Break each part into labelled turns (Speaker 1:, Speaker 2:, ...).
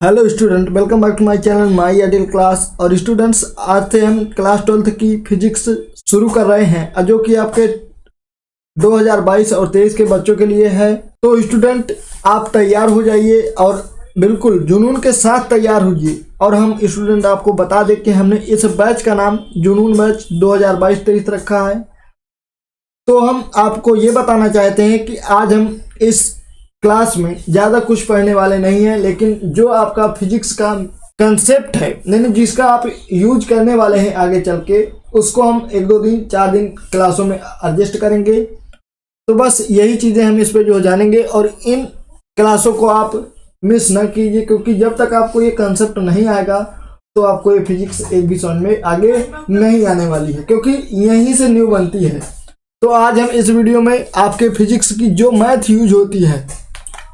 Speaker 1: Hello student, welcome back to my channel my ideal class. और students, आज से हम क्लास 12th की फिजिक्स शुरू कर रहे हैं जो कि आपके 2022 और 23 के बच्चों के लिए है। तो स्टूडेंट, आप तैयार हो जाइए और बिल्कुल जुनून के साथ तैयार होइए। और हम स्टूडेंट आपको बता दें कि हमने इस बैच का नाम जुनून बैच 2022-23 रखा है। तो हम आपको ये बताना चाहते हैं कि आज हम इस क्लास में ज़्यादा कुछ पढ़ने वाले नहीं हैं, लेकिन जो आपका फिजिक्स का कंसेप्ट है, यानी जिसका आप यूज करने वाले हैं आगे चल के, उसको हम 1-2 दिन 4 दिन क्लासों में एडजस्ट करेंगे। तो बस यही चीज़ें हम इस पे जो जानेंगे। और इन क्लासों को आप मिस ना कीजिए, क्योंकि जब तक आपको ये कंसेप्ट नहीं आएगा तो आपको ये फिजिक्स एक भी समझ में आगे नहीं आने वाली है, क्योंकि यहीं से न्यू बनती है। तो आज हम इस वीडियो में आपके फिजिक्स की जो मैथ यूज होती है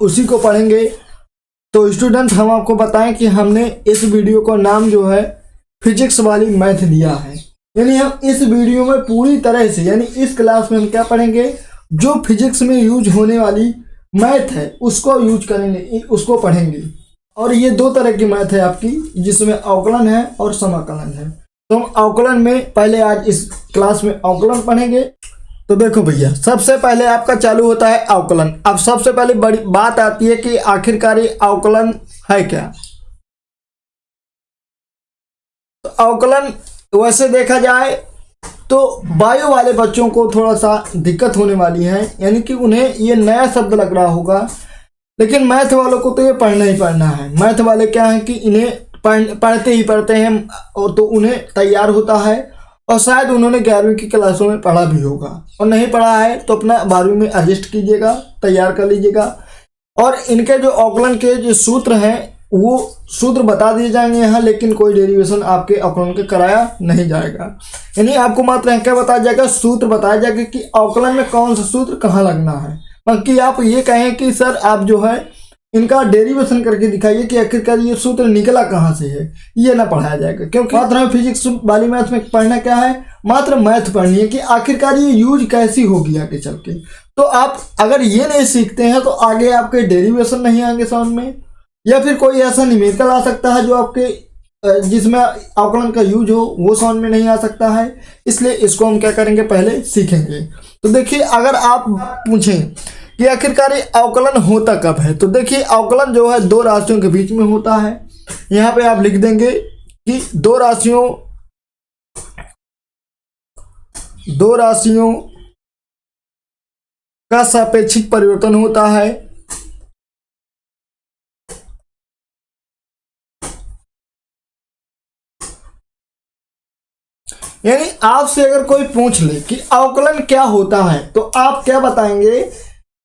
Speaker 1: उसी को पढ़ेंगे। तो स्टूडेंट, हम आपको बताएं कि हमने इस वीडियो का नाम जो है फिजिक्स वाली मैथ दिया है। यानी हम इस वीडियो में पूरी तरह से, यानी इस क्लास में हम क्या पढ़ेंगे, जो फिजिक्स में यूज होने वाली मैथ है उसको यूज करेंगे, उसको पढ़ेंगे। और ये 2 तरह की मैथ है आपकी, जिसमें अवकलन है और समाकलन है। तो हम अवकलन में पहले आज इस क्लास में अवकलन पढ़ेंगे। तो देखो भैया, सबसे पहले आपका चालू होता है अवकलन। अब सबसे पहले बड़ी बात आती है कि आखिरकार ये अवकलन है क्या। तो अवकलन वैसे देखा जाए तो बायो वाले बच्चों को थोड़ा सा दिक्कत होने वाली है, यानी कि उन्हें ये नया शब्द लग रहा होगा। लेकिन मैथ वालों को तो ये पढ़ना ही पढ़ना है। मैथ वाले क्या है कि इन्हें पढ़ते ही पढ़ते हैं, और तो उन्हें तैयार होता है। और शायद उन्होंने 11वीं की क्लासों में पढ़ा भी होगा, और नहीं पढ़ा है तो अपना 12वीं में एडजस्ट कीजिएगा, तैयार कर लीजिएगा। और इनके जो अवकलन के जो सूत्र हैं वो सूत्र बता दिए जाएंगे यहाँ, लेकिन कोई डेरिवेशन आपके अवकलन के कराया नहीं जाएगा। यानी आपको मात्र क्या बताया जाएगा, सूत्र बताया जाएगा कि अवकलन में कौन सा सूत्र कहाँ लगना है। बाकी आप ये कहें कि सर आप जो है इनका डेरिवेशन करके दिखाइए कि आखिरकार ये सूत्र निकला कहाँ से है, ये ना पढ़ाया जाएगा। क्योंकि मात्र हमें फिजिक्स वाली मैथ में पढ़ना क्या है, मात्र मैथ पढ़नी है कि आखिरकार ये यूज कैसी होगी आगे चल के। तो आप अगर ये नहीं सीखते हैं तो आगे आपके डेरिवेशन नहीं आएंगे समझ में, या फिर कोई ऐसा न्यूमेरिकल आ सकता है जो आपके जिसमें अवकलन का यूज हो, वो समझ में नहीं आ सकता है। इसलिए इसको हम क्या करेंगे, पहले सीखेंगे। तो देखिए, अगर आप पूछें कि आखिरकार ये अवकलन होता कब है, तो देखिए अवकलन जो है 2 राशियों के बीच में होता है। यहाँ पे आप लिख देंगे कि 2 राशियों का सापेक्षिक परिवर्तन होता है। यानी आपसे अगर कोई पूछ ले कि अवकलन क्या होता है, तो आप क्या बताएंगे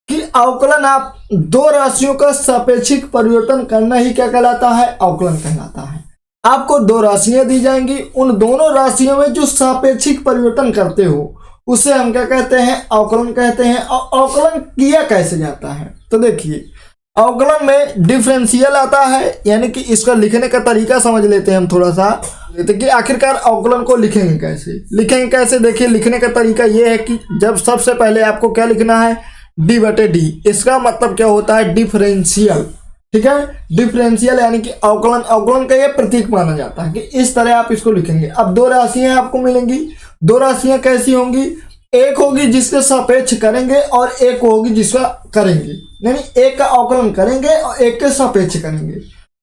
Speaker 1: कि अवकलन आप 2 राशियों का सापेक्षिक परिवर्तन करना ही क्या कहलाता है, अवकलन कहलाता है। आपको 2 राशियां दी जाएंगी, उन दोनों राशियों में जो सापेक्षिक परिवर्तन करते हो उसे हम क्या कहते हैं, अवकलन कहते हैं। और अवकलन किया कैसे जाता है, तो देखिए अवकलन में डिफरेंशियल आता है, यानी कि इसका लिखने का तरीका समझ लेते हैं हम थोड़ा सा, कि आखिरकार अवकलन को लिखेंगे कैसे। देखिए, लिखने का तरीका ये है कि जब सबसे पहले आपको क्या लिखना है, d/d। इसका मतलब क्या होता है, डिफरेंशियल। ठीक है, डिफरेंशियल यानी कि अवकलन का ये प्रतीक माना जाता है कि इस तरह आप इसको लिखेंगे। अब 2 राशियां आपको मिलेंगी। 2 राशियां कैसी होंगी, एक होगी जिसके सापेक्ष करेंगे और एक होगी जिसका करेंगे, यानी एक का अवकलन करेंगे और एक के सापेक्ष करेंगे।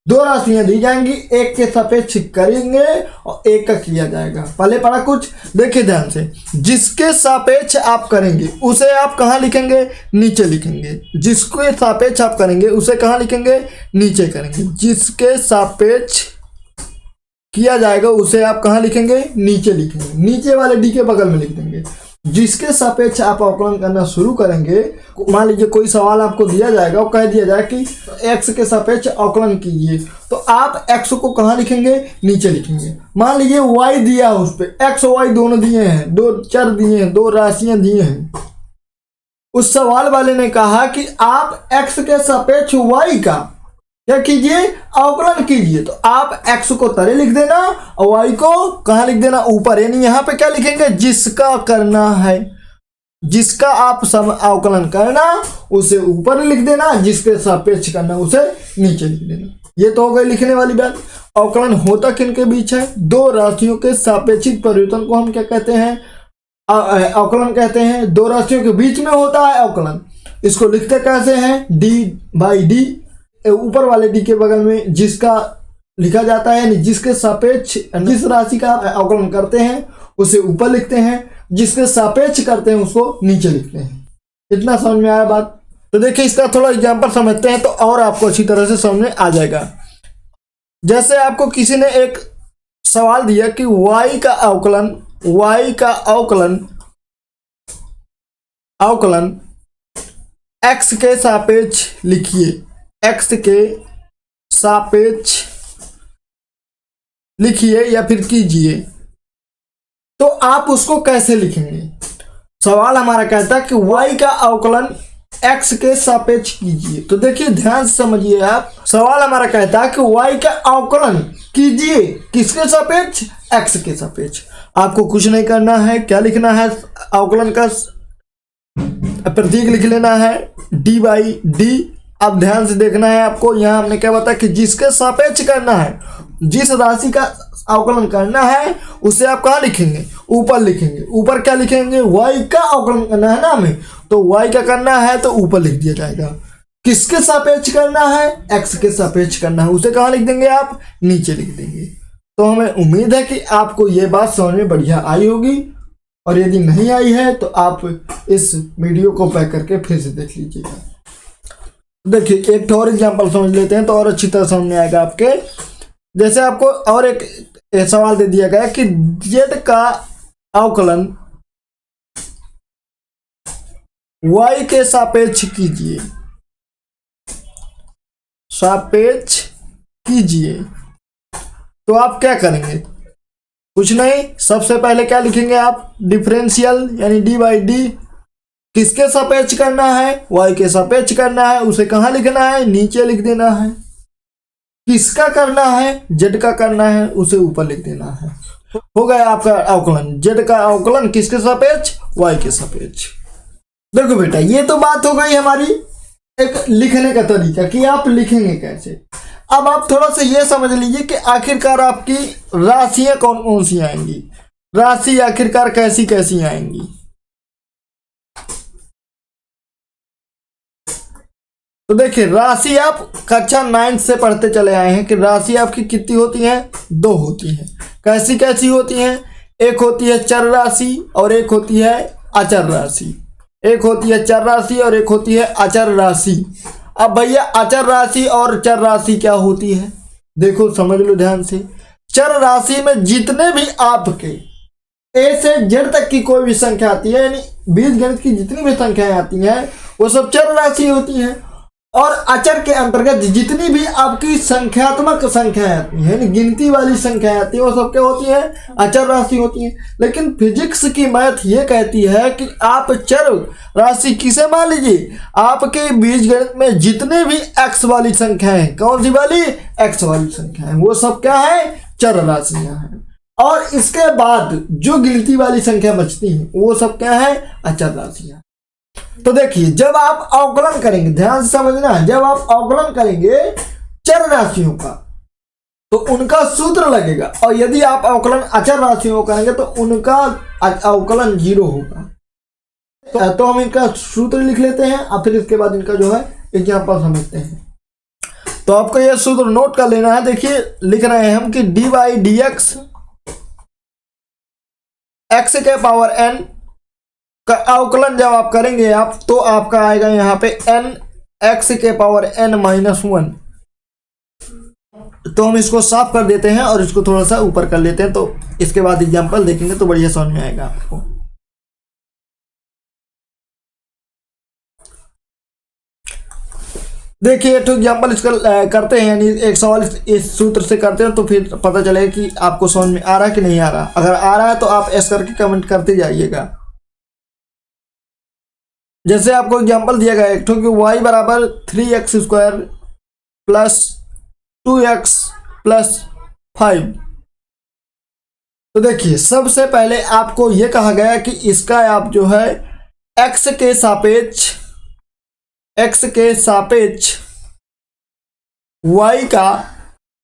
Speaker 1: 2 राशियां दी जाएंगी, एक के सापेक्ष करेंगे और एक का किया जाएगा। पहले पढ़ा कुछ, देखिए ध्यान से। जिसके सापेक्ष आप करेंगे उसे आप कहाँ लिखेंगे, नीचे लिखेंगे। जिसके सापेक्ष आप करेंगे उसे कहाँ लिखेंगे, नीचे करेंगे। जिसके सापेक्ष किया जाएगा उसे आप कहाँ लिखेंगे, नीचे लिखेंगे। नीचे वाले डी के बगल में लिख देंगे। जिसके सापेक्ष आप अवकलन करना शुरू करेंगे, मान लीजिए कोई सवाल आपको दिया जाएगा और कह दिया जाए कि x के सापेक्ष अवकलन कीजिए, तो आप x को कहाँ लिखेंगे, नीचे लिखेंगे। मान लीजिए y दिया है, उस पे x और y दोनों दिए हैं, 2 चर दिए हैं, 2 राशियां दिए हैं। उस सवाल वाले ने कहा कि आप x के सापेक्ष y का क्या कीजिए, अवकलन कीजिए। तो आप x को तले लिख देना और y को कहाँ लिख देना, ऊपर। यानी यहाँ पे क्या लिखेंगे, जिसका करना है। जिसका आप अवकलन करना उसे ऊपर लिख देना, जिसके सापेक्ष करना उसे नीचे लिख देना। ये तो हो गई लिखने वाली बात। अवकलन होता किनके बीच है? दो राशियों के सापेक्षिक परिवर्तन को हम क्या कहते हैं? अवकलन कहते हैं। दो राशियों के बीच में होता है अवकलन। इसको लिखते कैसे हैं? d/d, ऊपर वाले d के बगल में जिसका लिखा जाता है, यानी जिसके सापेक्ष, जिस राशि का अवकलन करते हैं उसे ऊपर लिखते हैं, जिसके सापेक्ष करते हैं उसको नीचे लिखते हैं। इतना समझ में आया बात? तो देखिए इसका थोड़ा एग्जांपल समझते हैं तो और आपको अच्छी तरह से समझ में आ जाएगा। जैसे आपको किसी ने एक सवाल दिया कि y का अवकलन x के सापेक्ष लिखिए, x के सापेक्ष लिखिए या फिर कीजिए, तो आप उसको कैसे लिखेंगे? सवाल हमारा कहता है कि y का अवकलन x के सापेक्ष कीजिए। तो देखिए ध्यान से समझिए आप, सवाल हमारा कहता है कि y का अवकलन कीजिए किसके सापेक्ष? x के सापेक्ष। आपको कुछ नहीं करना है, क्या लिखना है? अवकलन का प्रतीक लिख लेना है d/d। अब ध्यान से देखना है आपको, यहाँ हमने क्या बताया कि जिसके सापेक्ष करना है, जिस राशि का अवकलन करना है उसे आप कहाँ लिखेंगे? ऊपर लिखेंगे। ऊपर क्या लिखेंगे? y का अवकलन करना है ना हमें, तो y का करना है तो ऊपर लिख दिया जाएगा। किसके सापेक्ष करना है? x के सापेक्ष करना है, उसे कहाँ लिख देंगे आप? नीचे लिख देंगे। तो हमें उम्मीद है कि आपको ये बात समझ में बढ़िया आई होगी, और यदि नहीं आई है तो आप इस वीडियो को बैक करके फिर से देख लीजिएगा। देखिए एक और एग्जाम्पल समझ लेते हैं तो और अच्छी तरह समझ में आएगा आपके। जैसे आपको और एक सवाल दे दिया गया कि z का अवकलन y के सापेक्ष कीजिए, तो आप क्या करेंगे? कुछ नहीं, सबसे पहले क्या लिखेंगे आप? डिफरेंशियल, यानी d/d। किसके सापेक्ष करना है? y के सापेक्ष करना है, उसे कहाँ लिखना है? नीचे लिख देना है। किसका करना है? z का करना है, उसे ऊपर लिख देना है। हो गया आपका अवकलन। z का अवकलन किसके सापेक्ष? y के सापेक्ष। देखो बेटा ये तो बात हो गई हमारी एक लिखने का तरीका कि आप लिखेंगे कैसे। अब आप थोड़ा सा ये समझ लीजिए कि आखिरकार आपकी राशियां कौन कौन सी आएंगी, राशि आखिरकार कैसी कैसी आएंगी। तो देखिए राशि आप कक्षा 9 से पढ़ते चले आए हैं कि राशि आपकी कितनी होती है? 2 होती है। कैसी कैसी होती हैं? एक होती है चर राशि और एक होती है अचर राशि। एक होती है चर राशि और एक होती है अचर राशि। अब भैया अचर राशि और चर राशि क्या होती है? देखो समझ लो ध्यान से। चर राशि में जितने भी आपके a से z तक की कोई भी संख्या आती है, यानी बीजगणित की जितनी भी संख्याएं आती हैं वो सब चर राशि होती हैं। और अचर के अंतर्गत जितनी भी आपकी संख्यात्मक संख्याएं आती हैं, यानी गिनती वाली संख्याएं आती हैं, वो सब क्या होती हैं? अचर राशि होती हैं। लेकिन फिजिक्स की मैथ ये कहती है कि आप चर राशि किसे मान लीजिए? आपके बीजगणित में जितने भी x वाली संख्याएं हैं, कौन सी वाली? x वाली संख्याएं, वो सब क्या है? चर राशियां हैं। और इसके बाद जो गिनती वाली संख्या बचती है वो सब क्या है? अचर राशियां। तो देखिए जब आप अवकलन करेंगे, ध्यान से समझना है, जब आप अवकलन करेंगे चर राशियों का तो उनका सूत्र लगेगा, और यदि आप अवकलन अचर राशियों का करेंगे तो उनका अवकलन 0 होगा। तो हम इनका सूत्र लिख लेते हैं और फिर इसके बाद इनका जो है एग्जांपल समझते हैं। तो आपको यह सूत्र नोट कर लेना है। देखिए लिख रहे हैं हम कि d/dx x के पावर n का अवकलन जब आप करेंगे आप, तो आपका आएगा यहाँ पे n x के पावर n-1। तो हम इसको साफ कर देते हैं और इसको थोड़ा सा ऊपर कर लेते हैं, तो इसके बाद एग्जांपल देखेंगे तो बढ़िया समझ में आएगा आपको। देखिए तो एग्जांपल इसका करते हैं, यानी एक सवाल इस सूत्र से करते हैं तो फिर पता चलेगा कि आपको समझ में आ रहा है कि नहीं आ रहा। अगर आ रहा है तो आप एस करके कमेंट करते जाइएगा। जैसे आपको एग्जांपल दिया गया एक तो कि y बराबर 3x² प्लस 2x प्लस 5। तो देखिए सबसे पहले आपको यह कहा गया कि इसका आप जो है x के सापेक्ष y का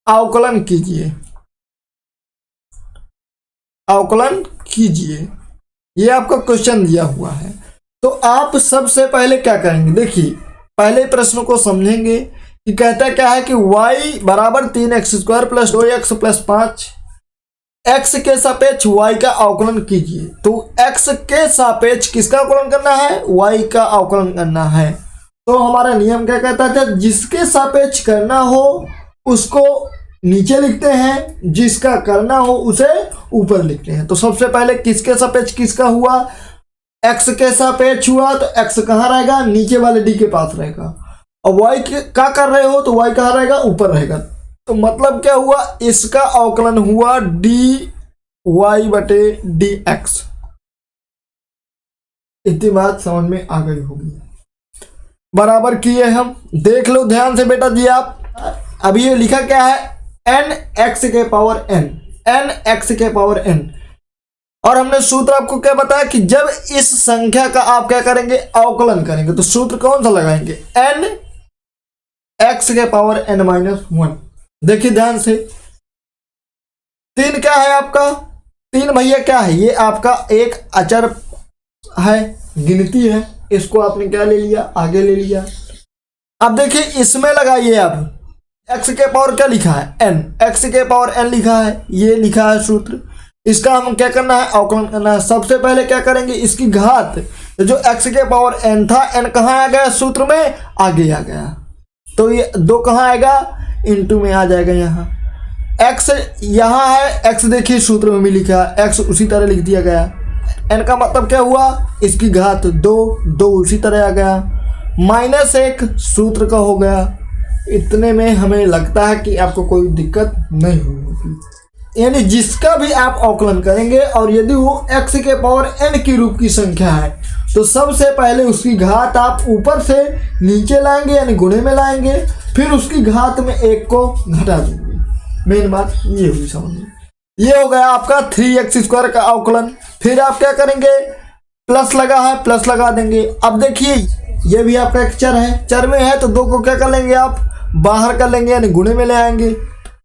Speaker 1: अवकलन कीजिए, अवकलन कीजिए। ये आपका क्वेश्चन दिया हुआ है। तो आप सबसे पहले क्या करेंगे, देखिए पहले प्रश्न को समझेंगे कि कहता क्या है कि y बराबर 3x² plus 2x plus 5, x के सापेक्ष y का अवकलन कीजिए। तो x के सापेक्ष किसका अवकलन करना है, y का अवकलन करना है। तो हमारा नियम क्या कहता था, जिसके सापेक्ष करना हो उसको नीचे लिखते हैं, जिसका करना हो उसे ऊपर लिखते हैं। तो सबसे पहले किसके सापेक्ष किसका हुआ, x के सापेक्ष हुआ, तो x कहाँ रहेगा, नीचे वाले d के पास रहेगा। और y क्या कर रहे हो, तो y कहाँ रहेगा, ऊपर रहेगा। तो मतलब क्या हुआ, इसका अवकलन हुआ dy बटे dx। इतनी बात समझ में आ गई होगी। बराबर किए हम, देख लो ध्यान से बेटा जी आप। अभी ये लिखा क्या है, n(x के पावर n), n(x के पावर n। और हमने सूत्र आपको क्या बताया कि जब इस संख्या का आप क्या करेंगे, अवकलन करेंगे, तो सूत्र कौन सा लगाएंगे, n(x के पावर n-1)। देखिए ध्यान से, 3 क्या है आपका, 3 भैया क्या है, ये आपका एक अचर है, गिनती है। इसको आपने क्या ले लिया, आगे ले लिया। अब देखिए इसमें लगाइए, अब x के पावर क्या लिखा है, n, x के पावर n लिखा है, ये लिखा है सूत्र। इसका हम क्या करना है, अवकलन करना है। सबसे पहले क्या करेंगे, इसकी घात, जो x के पावर n था, n कहाँ आ गया, सूत्र में आगे आ गया। तो ये 2 कहाँ आएगा, इंटू में आ जाएगा। यहाँ x यहाँ है, x देखिए सूत्र में भी लिखा है, x उसी तरह लिख दिया गया। n का मतलब क्या हुआ, इसकी घात 2, 2 उसी तरह आ गया, -1 सूत्र का हो गया। इतने में हमें लगता है कि आपको कोई दिक्कत नहीं होगी। यानी जिसका भी आप अवकलन करेंगे और यदि वो x के पावर n की रूप की संख्या है, तो सबसे पहले उसकी घात आप ऊपर से नीचे लाएंगे, यानी गुणे में लाएंगे, फिर उसकी घात में 1 को घटा देंगे। मेन बात ये हुई समझ में। ये हो गया आपका 3x² का अवकलन। फिर आप क्या करेंगे, प्लस लगा है, प्लस लगा देंगे। अब देखिए ये भी आपका एक चर है, चर में है तो 2 को क्या कर लेंगे, आप बाहर कर लेंगे, यानी गुणे में ले आएंगे।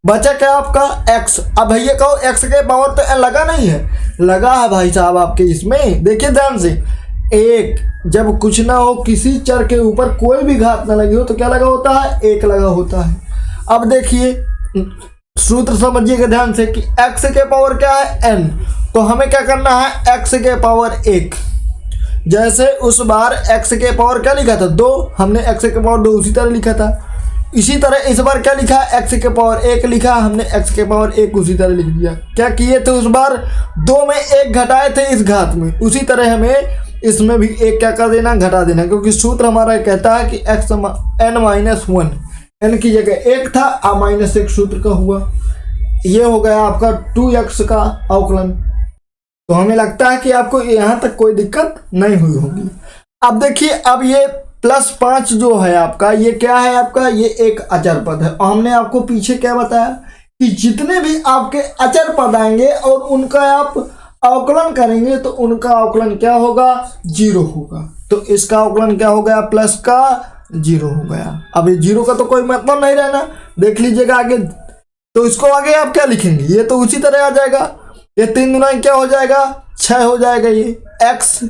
Speaker 1: बचा क्या आपका x। अब भैया कहो x के पावर तो n लगा नहीं है, लगा है भाई साहब आपके इसमें। देखिए ध्यान से, 1 जब कुछ ना हो, किसी चर के ऊपर कोई भी घात ना लगी हो, तो क्या लगा होता है, 1 लगा होता है। अब देखिए सूत्र समझिएगा ध्यान से कि x के पावर क्या है, n, तो हमें क्या करना है, x के पावर 1। जैसे उस बार x के पावर क्या लिखा था, 2, हमने x के पावर 2 उसी तरह लिखा था। इसी तरह इस बार क्या लिखा है, x के पावर 1 लिखा, हमने x के पावर 1 उसी तरह लिख दिया। क्या किए थे उस बार, 2 में 1 घटाए थे इस घात में, उसी तरह हमें इसमें भी 1 क्या कर देना, घटा देना, क्योंकि सूत्र हमारा कहता है कि x n-1, n की जगह 1 था, -1 सूत्र का हुआ। ये हो गया आपका 2x का अवकलन। तो हमें लगता है कि आपको यहाँ तक कोई दिक्कत नहीं हुई होगी। अब देखिए, अब ये +5 जो है आपका, ये क्या है आपका, ये एक अचर पद है। और हमने आपको पीछे क्या बताया कि जितने भी आपके अचर पद आएंगे और उनका आप अवकलन करेंगे, तो उनका अवकलन क्या होगा, 0 होगा। तो इसका अवकलन क्या हो गया, प्लस का 0 हो गया। अब ये 0 का तो कोई मतलब नहीं रहना, देख लीजिएगा आगे। तो इसको आगे आप क्या लिखेंगे, ये तो उसी तरह आ जाएगा। ये 3 गुना क्या हो जाएगा, 6 हो जाएगा। ये x,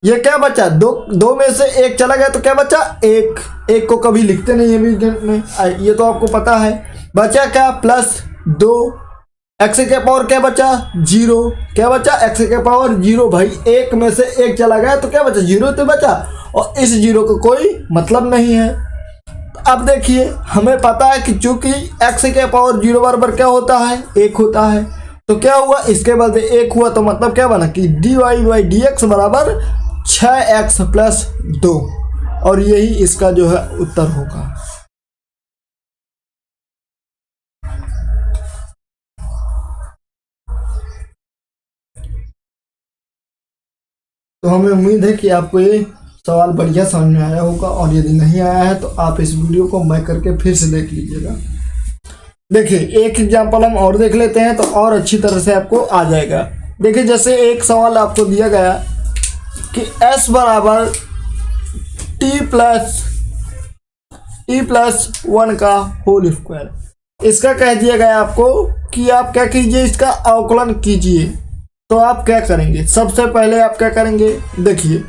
Speaker 1: ये क्या बचा, 2 में से 1 चला गया, तो क्या बचा, 1 को कभी लिखते नहीं है विज्ञान में, ये तो आपको पता है। बचा क्या, +2, x के पावर क्या बचा, 0, क्या बचा, x के पावर 0। भाई 1 में से 1 चला गया तो क्या बचा, 0 तो बचा, और इस 0 का कोई मतलब नहीं है। अब देखिए, हमें पता है कि चूंकि x के पावर 0 बराबर क्या होता है, 1 होता है। तो क्या हुआ, इसके बदले 1 हुआ, तो मतलब क्या बना कि dy/dx बराबर 6x + 2, और यही इसका जो है उत्तर होगा। तो हमें उम्मीद है कि आपको ये सवाल बढ़िया समझ में आया होगा, और यदि नहीं आया है तो आप इस वीडियो को बैक करके फिर से देख लीजिएगा। देखिए एक एग्जाम्पल हम और देख लेते हैं, तो और अच्छी तरह से आपको आ जाएगा। देखिए जैसे एक सवाल आपको दिया गया कि s बराबर t + t+1 का होल स्क्वायर। इसका कह दिया गया आपको कि आप क्या कीजिए, इसका अवकलन कीजिए। तो आप क्या करेंगे, सबसे पहले आप क्या करेंगे, देखिए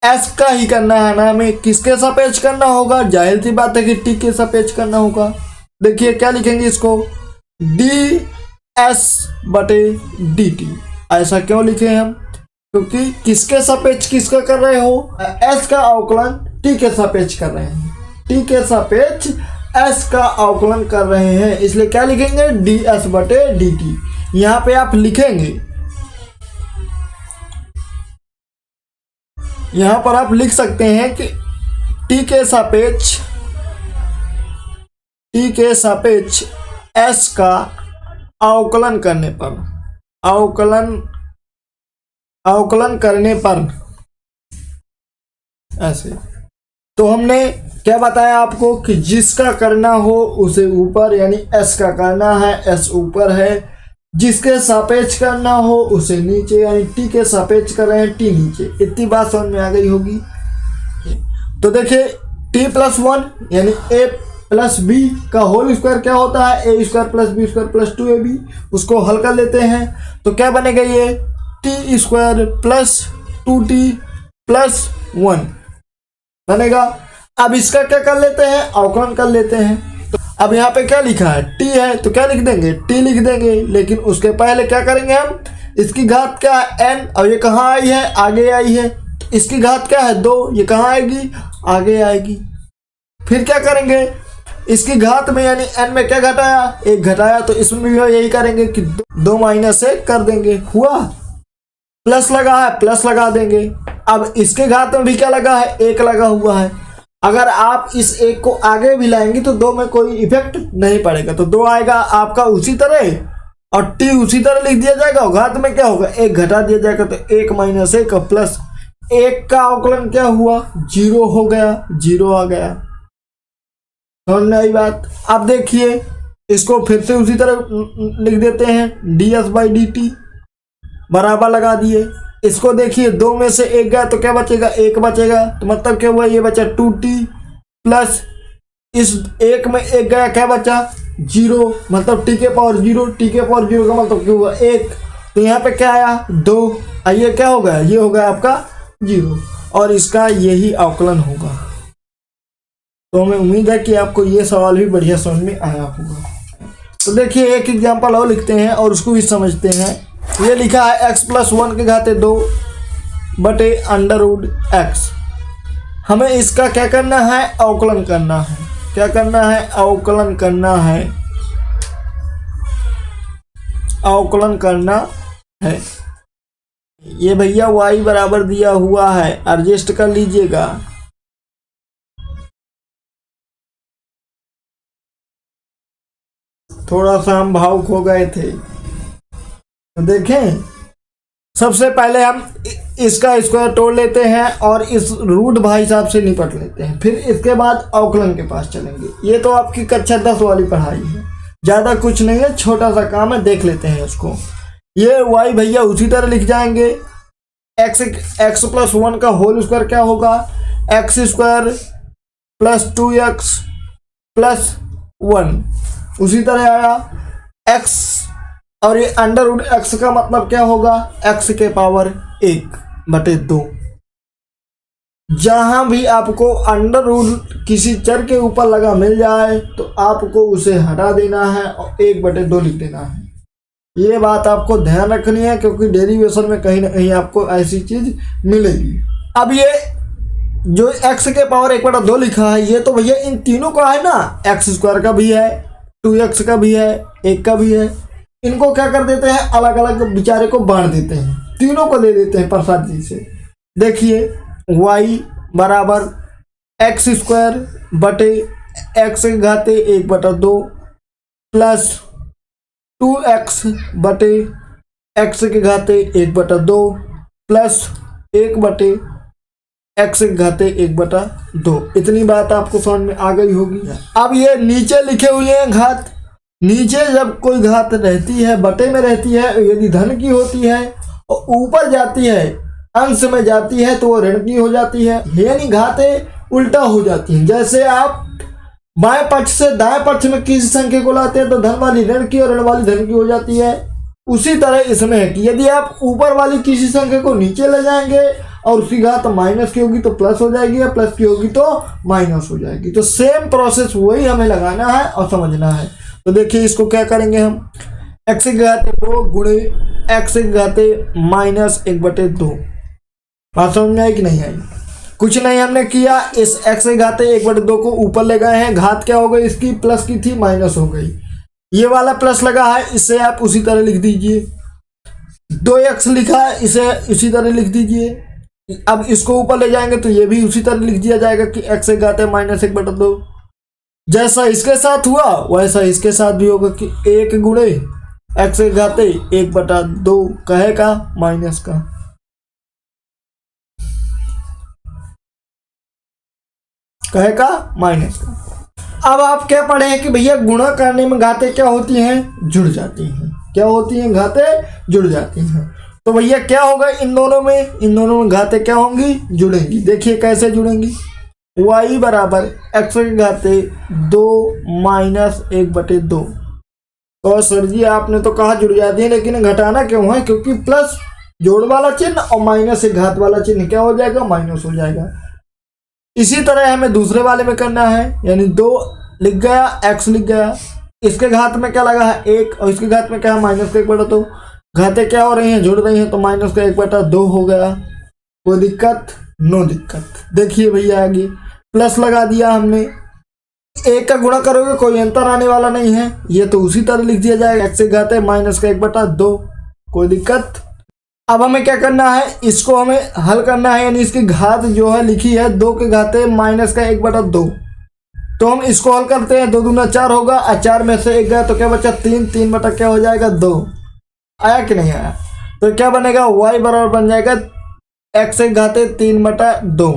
Speaker 1: s का ही करना है ना, हमें किसके सापेक्ष करना होगा, जाहिर सी बात है कि t के सापेक्ष करना होगा। देखिए क्या लिखेंगे इसको, ds/dt। ऐसा क्यों लिखे हम, क्योंकि किसके सापेक्ष किसका कर रहे हो, s का अवकलन t के सापेक्ष कर रहे हैं, t के सापेक्ष s का अवकलन कर रहे हैं, इसलिए क्या लिखेंगे, ds/dt। यहाँ पे आप लिखेंगे, यहाँ पर आप लिख सकते हैं कि t के सापेक्ष s का अवकलन करने पर, अवकलन करने पर ऐसे। तो हमने क्या बताया आपको कि जिसका करना हो उसे ऊपर, यानी s का करना है, s ऊपर है, जिसके सापेक्ष करना हो उसे नीचे, यानी t के सापेक्ष कर रहे हैं, t नीचे। इतनी बात समझ में आ गई होगी। तो देखिए t+1 यानी a+b का होल स्क्वायर क्या होता है, a² + b² + 2ab। उसको हल कर लेते हैं तो क्या बनेगा, ये t² + 2t + 1 बनेगा। अब इसका क्या कर लेते हैं, अवकलन कर लेते हैं। तो अब यहाँ पे क्या लिखा है, t है तो क्या लिख देंगे, t लिख देंगे। लेकिन उसके पहले क्या करेंगे हम, इसकी घात क्या है n, और ये कहाँ आई है, आगे आई है। तो इसकी घात क्या है 2, ये कहाँ आएगी, आगे आएगी। फिर क्या करेंगे, इसकी घात में यानी n में क्या घटाया, 1 घटाया, तो इसमें भी यही करेंगे कि 2 - 1 कर देंगे, हुआ। प्लस लगा है, प्लस लगा देंगे। अब इसके घात में भी क्या लगा है, 1 लगा हुआ है। अगर आप इस 1 को आगे भी लाएंगे तो 2 में कोई इफेक्ट नहीं पड़ेगा, तो 2 आएगा आपका उसी तरह, और t उसी तरह लिख दिया जाएगा। घात में क्या होगा, 1 घटा दिया जाएगा, तो 1 - 1 प्लस 1 का अवकलन क्या हुआ, 0 हो गया, 0 आ गया। समझ में आई बात। अब देखिए इसको फिर से उसी तरह लिख देते हैं, ds/dt बराबर लगा दिए। इसको देखिए 2 में से 1 गया तो क्या बचेगा, 1 बचेगा। तो मतलब क्या हुआ, ये बचा 2t प्लस इस 1 में 1 गया, क्या बचा 0, मतलब t के पावर 0, t के पावर 0 का मतलब क्या हुआ 1। तो यहाँ पे क्या आया 2, ये क्या हो गया, ये हो गया आपका 0, और इसका यही अवकलन होगा। तो हमें उम्मीद है कि आपको ये सवाल भी बढ़िया समझ में आया होगा। तो देखिए एक एग्जांपल और लिखते हैं और उसको भी समझते हैं। ये लिखा है x+1 के घाते 2 बटे √x। हमें इसका क्या करना है, अवकलन करना है। क्या करना है, अवकलन करना है, अवकलन करना है। ये भैया y बराबर दिया हुआ है, एडजस्ट कर लीजिएगा। थोड़ा सा हम भावुक हो गए थे। तो देखें, सबसे पहले हम इसका स्क्वायर तोड़ लेते हैं और इस रूट भाई साहब से निपट लेते हैं, फिर इसके बाद अवकलन के पास चलेंगे। ये तो आपकी कक्षा 10 वाली पढ़ाई है, ज़्यादा कुछ नहीं है, छोटा सा काम है, देख लेते हैं उसको। ये y भैया उसी तरह लिख जाएंगे, x+1 का होल स्क्वायर क्या होगा, x² + 2x + 1 उसी तरह आया x, और ये √x का मतलब क्या होगा, x के पावर 1/2। जहां भी आपको √ किसी चर के ऊपर लगा मिल जाए तो आपको उसे हटा देना है और 1/2 लिख देना है। ये बात आपको ध्यान रखनी है, क्योंकि डेरिवेशन में कहीं ना कहीं आपको ऐसी चीज मिलेगी। अब ये जो x के पावर 1/2 लिखा है, ये तो भैया इन तीनों का है ना, x² का भी है, 2x का भी है, 1 का भी है। इनको क्या कर देते हैं, अलग अलग बेचारे को बांट देते हैं, तीनों को दे देते हैं प्रसाद जी से। देखिए y बराबर x² बटे x के घाते 1/2 प्लस 2x बटे x के घाते 1/2 प्लस 1 बटे x के घाते 1/2। इतनी बात आपको समझ में आ गई होगी। अब ये नीचे लिखे हुए हैं घात। नीचे जब कोई घात रहती है, बटे में रहती है, यदि धन की होती है और ऊपर जाती है, अंश में जाती है, तो वो ऋण की हो जाती है, यानी घातें उल्टा हो जाती हैं। जैसे आप बाएं पक्ष से दाएं पक्ष में किसी संख्या को लाते हैं तो धन वाली ऋण की और ऋण वाली धन की हो जाती है। उसी तरह इसमें है कि यदि आप ऊपर वाली किसी संख्या को नीचे ले जाएंगे और उसकी घात माइनस की होगी तो प्लस हो जाएगी, या प्लस की होगी तो माइनस हो जाएगी। तो सेम प्रोसेस वही हमें लगाना है और समझना है। तो देखिए इसको क्या करेंगे हम, x की घात 2 गुणे x की घात -1/2। बात समझ में आई कि नहीं आई? कुछ नहीं हमने किया, इस x की घात 1/2 को ऊपर ले गए हैं, घात क्या हो गई इसकी, प्लस की थी माइनस हो गई। ये वाला प्लस लगा है, इसे आप उसी तरह लिख दीजिए। 2x लिखा है, इसे उसी तरह लिख दीजिए। अब इसको ऊपर ले जाएंगे तो ये भी उसी तरह लिख दिया जाएगा कि x की घात -1/2। जैसा इसके साथ हुआ वैसा इसके साथ भी होगा कि 1 गुणे x की घात 1/2 कहे का माइनस का। कहे का माइनस का। अब आप क्या पढ़े हैं कि भैया गुणा करने में घातें क्या होती हैं, जुड़ जाती हैं। क्या होती हैं, घातें जुड़ जाती हैं। तो भैया क्या होगा इन दोनों में घातें क्या होंगी, जुड़ेंगी। देखिए कैसे जुड़ेंगी, y बराबर x की घात 2 - 1/2। तो सर जी आपने तो कहा जुड़ जाती है, लेकिन घटाना क्यों है, क्योंकि प्लस जोड़ वाला चिन्ह और माइनस से घात वाला चिन्ह क्या हो जाएगा, माइनस हो जाएगा। इसी तरह हमें दूसरे वाले में करना है, यानी 2 लिख गया, x लिख गया, इसके घात में क्या लगा है 1 और इसके घात में क्या है -1/2। घातें क्या हो रही हैं, जुड़ रही हैं, तो -1/2 हो गया। कोई दिक्कत, नो दिक्कत। देखिए भैया आगे प्लस लगा दिया हमने, 1 का गुणा करोगे कोई अंतर आने वाला नहीं है, ये तो उसी तरह लिख दिया जाएगा, x की घात -1/2। कोई दिक्कत। अब हमें क्या करना है, इसको हमें हल करना है, यानी इसकी घात जो है लिखी है 2 के घात -1/2। तो हम इसको हल करते हैं, 2 दूना 4 होगा और 4 में से 1 गया तो क्या बचा 3, 3 बटा क्या हो जाएगा 2। आया कि नहीं आया? तो क्या बनेगा, y बराबर बन जाएगा x की घात 3/2।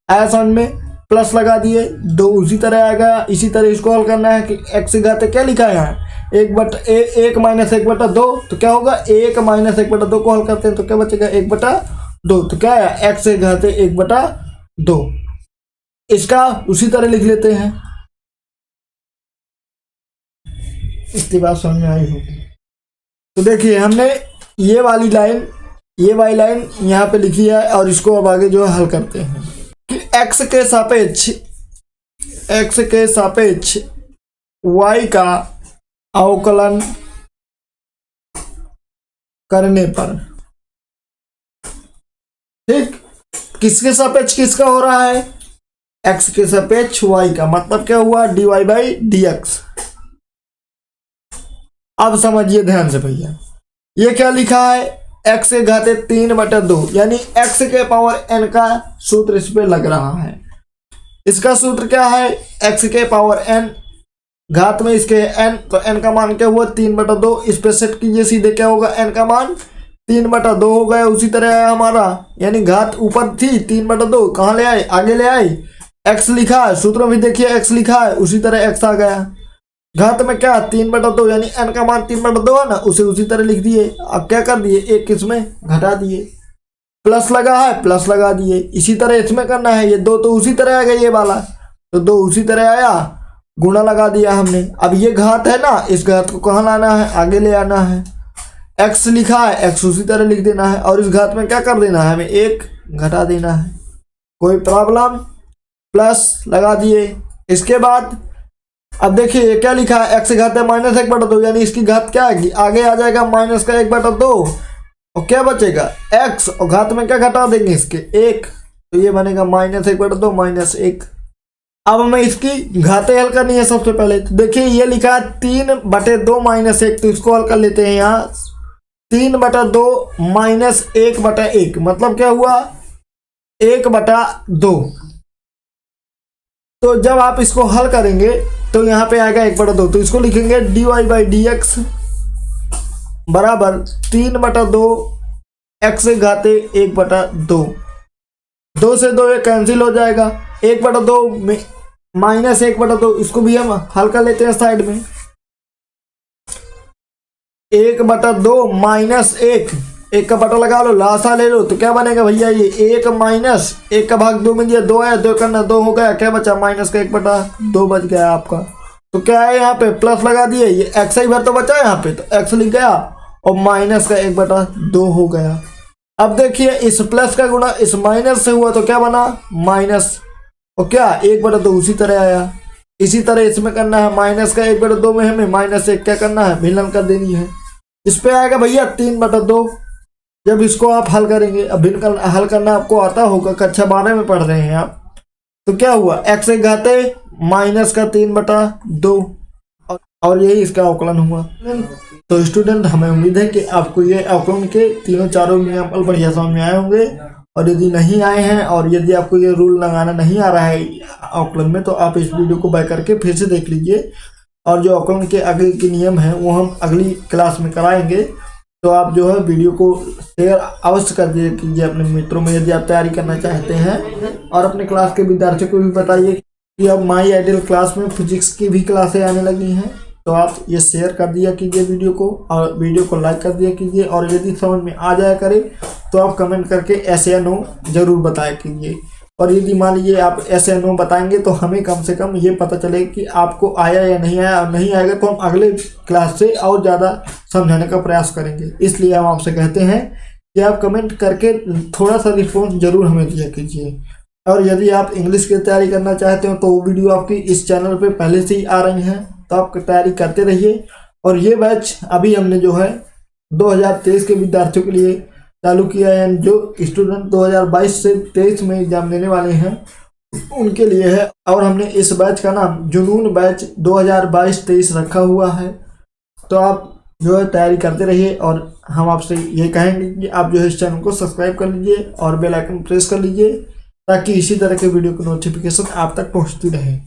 Speaker 1: आया समझ में? प्लस लगा दिए, 2 उसी तरह आएगा। इसी तरह इसको हल करना है कि x की घात क्या लिखा है यहाँ 1 -1/2, तो क्या होगा 1 -1/2 को हल करते हैं तो क्या बचेगा 1/2। तो क्या है x की घात 1/2। इसका उसी तरह लिख लेते हैं। इसकी बात समझ में आई होगी। तो देखिए हमने ये वाली लाइन यहाँ पे लिखी है और इसको अब आगे जो है हल करते हैं कि x के सापेक्ष y का अवकलन करने पर, ठीक, किसके सापेक्ष किसका हो रहा है, x के सापेक्ष y का, मतलब क्या हुआ dy/dx। अब समझिए ध्यान से भैया, ये क्या लिखा है x की घात 3/2, यानी x के पावर n का सूत्र इस पे लग रहा है। इसका सूत्र क्या है, x के पावर n, घात में इसके n, तो n का मान क्या हुआ 3/2। इस पे सेट कीजिए सीधे, क्या होगा n का मान 3/2 हो गया। उसी तरह है हमारा, यानी घात ऊपर थी 3/2, कहाँ ले आए, आगे ले आए, x लिखा है, सूत्र में भी देखिए x लिखा है, उसी तरह x आ गया। घात में क्या 3/2, यानी n का मान 3/2 है ना, उसे उसी तरह लिख दिए। अब क्या कर दिए, एक किसमें घटा दिए, प्लस लगा है प्लस लगा दिए। इसी तरह इसमें करना है, ये 2 तो उसी तरह आ गया, ये वाला तो 2 उसी तरह आया, गुणा लगा दिया हमने। अब ये घात है ना, इस घात को कहाँ लाना है, आगे ले आना है। x लिखा है, x उसी तरह लिख देना है, और इस घात में क्या कर देना है, हमें 1 घटा देना है। कोई प्रॉब्लम, प्लस लगा दिए। इसके बाद अब देखिए ये क्या लिखा है, x घात -1/2, यानी इसकी घात क्या आएगी, आगे आ जाएगा -1/2, और क्या बचेगा x, और घात में क्या घटा देंगे इसके 1, तो ये बनेगा -1/2 -1। अब हमें इसकी घातें हल करनी है सबसे पहले। तो देखिए ये लिखा है 3/2 -1, तो इसको हल कर लेते हैं। यहाँ 3/2 -1/1 मतलब क्या हुआ 1/2। तो जब आप इसको हल करेंगे तो यहाँ पे आएगा 1/2, तो इसको लिखेंगे dy/dx बराबर 3/2 x की घात 1/2। 2 से 2 ये कैंसिल हो जाएगा, 1/2 में -1/2, इसको भी हम हल कर लेते हैं साइड में। 1/2 -1 1 का पता लगा लो, लासा ले लो, तो क्या बनेगा भैया ये 1 माइनस 1 का भाग 2 में दिया 2 है, 2 करना 2 हो गया, क्या बचा माइनस का 1/2 बच गया आपका। तो क्या है यहाँ पे प्लस लगा दिए, ये एक्स ही भर तो बचा है यहाँ पे, तो एक्स लिख गया और माइनस का 1/2 हो गया। अब देखिए इस प्लस का गुणा इस माइनस से हुआ तो क्या बना माइनस, और क्या 1/2 उसी तरह आया। इसी तरह इसमें करना है, माइनस का 1/2 में हमें -1 क्या करना है, भिन्न कर देनी है। इस पे आएगा भैया 3/2। जब इसको आप हल करेंगे, अब भिन्न हल करना आपको आता होगा, कक्षा 12 में पढ़ रहे हैं आप, तो क्या हुआ x एक घाते माइनस का 3/2 और यही इसका अवकलन हुआ। तो स्टूडेंट हमें उम्मीद है कि आपको ये अवकलन के तीनों चारों नियम बढ़िया समझ में आए होंगे, और यदि नहीं आए हैं और यदि आपको ये रूल लगाना नहीं आ रहा है अवकलन में, तो आप इस वीडियो को बैक करके फिर से देख लीजिए, और जो अवकलन के अगले के नियम हैं वो हम अगली क्लास में कराएंगे। तो आप जो है वीडियो को शेयर अवश्य कर दिए कीजिए अपने मित्रों में यदि आप तैयारी करना चाहते हैं, और अपने क्लास के विद्यार्थियों को भी बताइए कि अब माई आइडियल क्लास में फिजिक्स की भी क्लासें आने लगी हैं। तो आप ये शेयर कर दिया कीजिए वीडियो को, और वीडियो को लाइक कर दिया कीजिए, और यदि समझ में आ जाया करे तो आप कमेंट करके ऐसे या नो जरूर बताया कीजिए। और यदि मान लीजिए आप ऐसे या नो बताएंगे तो हमें कम से कम ये पता चले कि आपको आया या नहीं आया, और नहीं आएगा तो हम अगले क्लास से और ज़्यादा समझाने का प्रयास करेंगे। इसलिए हम आपसे कहते हैं कि आप कमेंट करके थोड़ा सा रिस्पॉन्स जरूर हमें दिया कीजिए। और यदि आप इंग्लिश की तैयारी करना चाहते हो तो वो वीडियो आपकी इस चैनल पे पहले से ही आ रही हैं, तो आप तैयारी करते रहिए। और ये बैच अभी हमने जो है 2023 के विद्यार्थियों के लिए चालू किया है, जो स्टूडेंट 2022 से 23 में एग्जाम देने वाले हैं उनके लिए है। और हमने इस बैच का नाम जुनून बैच 2022-23 रखा हुआ है। तो आप जो है तैयारी करते रहिए, और हम आपसे ये कहेंगे कि आप जो है इस चैनल को सब्सक्राइब कर लीजिए और बेल आइकन प्रेस कर लीजिए, ताकि इसी तरह के वीडियो की नोटिफिकेशन आप तक पहुंचती रहे।